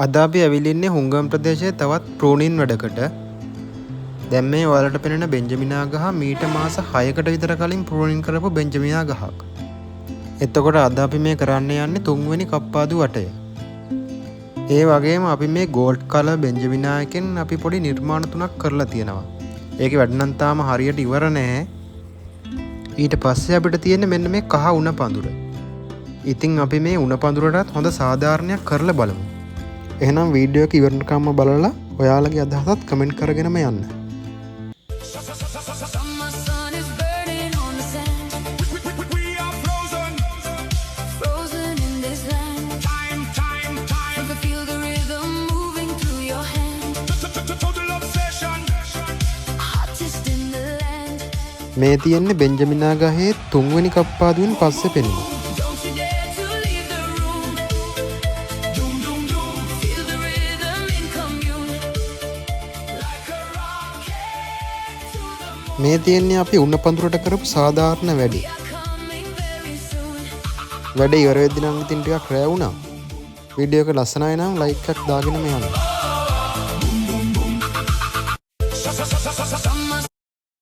අද අපි ඇවිල්ලා ඉන්නේ හුංගම් ප්‍රදේශයේ තවත් ප්‍රෝණීන් වැඩකට. දැන් මේ ඔයාලට පෙනෙන බෙන්ජමිනා ගහ මීට මාස 6කට විතර කලින් ප්‍රෝණින් කරපු බෙන්ජමිනා ගහක්. එතකොට අද අපි මේ කරන්න යන්නේ 3 වෙනි කප්පාදු වටය. ඒ වගේම අපි මේ ගෝල්ඩ් කලර් බෙන්ජමිනා එකෙන් අපි පොඩි නිර්මාණ තුනක් කරලා තියෙනවා. ඒකේ වැඩ නම් තාම හරියට ඉවර නැහැ. ඊට පස්සේ අපිට තියෙන්නේ මෙන්න මේ කහ උණ පඳුර. ඉතින් අපි මේ උණ පඳුරටත් හොඳ සාධාරණයක් කරලා බලමු. එහෙනම් වීඩියෝ එක ඉවරනකම්ම බලලා ඔයාලගේ අදහසත් කමෙන්ට් කරගෙනම යන්න. මේ තියෙන්නේ බෙන්ජමිනා ගහේ 3 වෙනි කප්පාදුවෙන් පස්සේ පෙනුම. මේ තියෙන්නේ අපි උණ පඳුරට කරපු සාධාරණ වැඩි. වැඩ ඉවර වෙද්දී නම් ඉතින් ටිකක් රැ වුණා. වීඩියෝ එක ලස්සනයි නම් ලයික් එකක් දාගෙනම යන්න.